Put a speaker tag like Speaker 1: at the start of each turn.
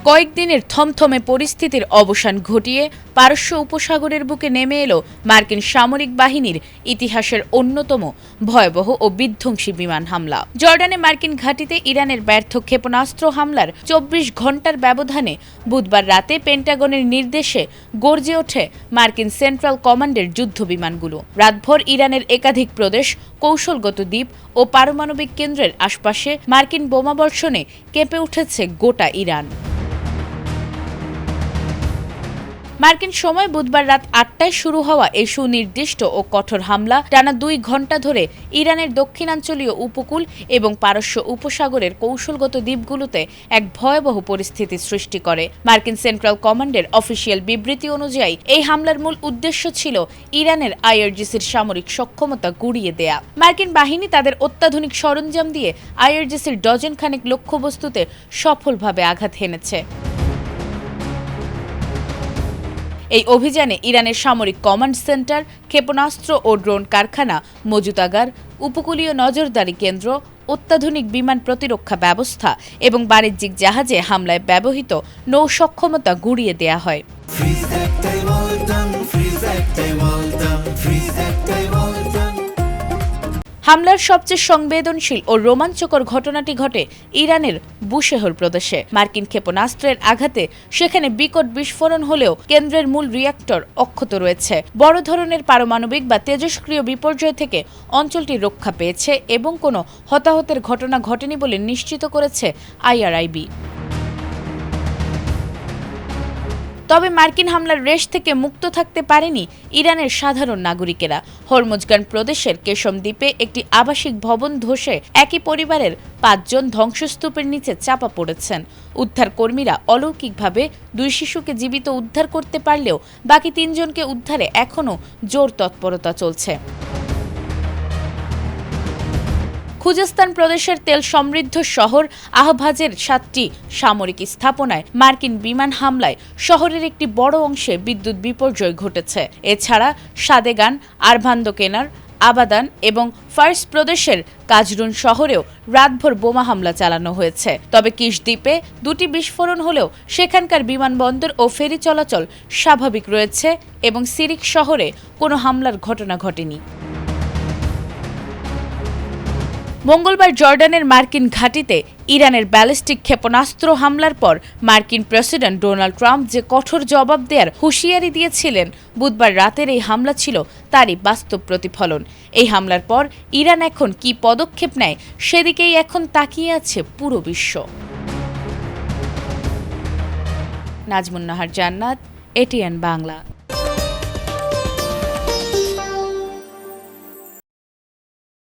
Speaker 1: কয়েকদিনের থমথমে পরিস্থিতির অবসান ঘটিয়ে পারস্য উপসাগরের বুকে নেমে এলো মার্কিন সামরিক বাহিনীর ইতিহাসের অন্যতম ভয়াবহ ও বিধ্বংসী বিমান হামলা। জর্ডানে মার্কিন ঘাঁটিতে ইরানের ব্যর্থ ক্ষেপণাস্ত্র হামলার ২৪ ঘণ্টার ব্যবধানে বুধবার রাতে পেন্টাগনের নির্দেশে গর্জে ওঠে মার্কিন সেন্ট্রাল কমান্ডের যুদ্ধ বিমানগুলো। রাতভর ইরানের একাধিক প্রদেশ, কৌশলগত দ্বীপ ও পারমাণবিক কেন্দ্রের আশপাশে মার্কিন বোমাবর্ষণে কেঁপে উঠেছে গোটা ইরান। মার্কিন সময় বুধবার রাত ৮টায় শুরু হওয়া এই সুনির্দিষ্ট ও কঠোর হামলা টানা ২ ঘণ্টা ধরে ইরানের দক্ষিণাঞ্চলীয় উপকূল এবং পারস্য উপসাগরের কৌশলগত দ্বীপগুলোতে এক ভয়াবহ পরিস্থিতি সৃষ্টি করে। মার্কিন সেন্ট্রাল কমান্ডের অফিসিয়াল বিবৃতি অনুযায়ী এই হামলার মূল উদ্দেশ্য ছিল ইরানের আইআরজিসির সামরিক সক্ষমতা গুঁড়িয়ে দেয়া। মার্কিন বাহিনী তাদের অত্যাধুনিক সরঞ্জাম দিয়ে আইআরজিসির ডজন খানেক লক্ষ্যবস্তুতে সফলভাবে আঘাত হেনেছে। এই অভিযানে ইরানের সামরিক কমান্ড সেন্টার, ক্ষেপণাস্ত্র ও ড্রোন কারখানা, মজুতাগার, উপকূলীয় নজরদারি কেন্দ্র, অত্যাধুনিক বিমান প্রতিরক্ষা ব্যবস্থা এবং বাণিজ্যিক জাহাজে হামলায় ব্যবহৃত নৌ সক্ষমতা গুঁড়িয়ে দেয়া হয়। হামলার সবচেয়ে সংবেদনশীল ও রোমাঞ্চকর ঘটনাটি ঘটে ইরানের বুশেহর প্রদেশে। মার্কিন ক্ষেপণাস্ত্রের আঘাতে সেখানে বিকট বিস্ফোরণ হলেও কেন্দ্রের মূল রিঅ্যাক্টর অক্ষত রয়েছে। বড় ধরনের পারমাণবিক বা তেজস্ক্রিয় বিপর্যয় থেকে অঞ্চলটি রক্ষা পেয়েছে এবং কোনো হতাহতের ঘটনা ঘটেনি বলে নিশ্চিত করেছে আইআরআইবি। তবে মার্কিন হামলার রেশ থেকে মুক্ত থাকতে পারেনি ইরানের সাধারণ নাগরিকেরা। হরমুজগান প্রদেশের কেশম দ্বীপে একটি আবাসিক ভবন ধসে একই পরিবারের ৫ জন ধ্বংসস্তূপের নিচে চাপা পড়েছেন। উদ্ধারকর্মীরা অলৌকিকভাবে ২ শিশুকে জীবিত উদ্ধার করতে পারলেও বাকি ৩ জনকে উদ্ধারে এখনও জোর তৎপরতা চলছে। খুজেস্তান প্রদেশের তেল সমৃদ্ধ শহর আহভাজের ৭টি সামরিক স্থাপনায় মার্কিন বিমান হামলায় শহরের একটি বড় অংশে বিদ্যুৎ বিপর্যয় ঘটেছে। এছাড়া সাদেগান, আরভান্দোকেনার, আবাদান এবং ফার্স প্রদেশের কাজরুন শহরেও রাতভর বোমা হামলা চালানো হয়েছে। তবে কিশ দ্বীপে ২টি বিস্ফোরণ হলেও সেখানকার বিমানবন্দর ও ফেরি চলাচল স্বাভাবিক রয়েছে এবং সিরিক শহরে কোনো হামলার ঘটনা ঘটেনি। মঙ্গলবার জর্ডানের মার্কিন ঘাঁটিতে ইরানের ব্যালিস্টিক ক্ষেপণাস্ত্র হামলার পর মার্কিন প্রেসিডেন্ট ডোনাল্ড ট্রাম্প যে কঠোর জবাব দেওয়ার হুঁশিয়ারি দিয়েছিলেন, বুধবার রাতের এই হামলা ছিল তারই বাস্তব প্রতিফলন। এই হামলার পর ইরান এখন কী পদক্ষেপ নেয় সেদিকেই এখন তাকিয়ে আছে পুরো বিশ্ব। নাজমুন নাহার জান্নাত, এটিএন বাংলা।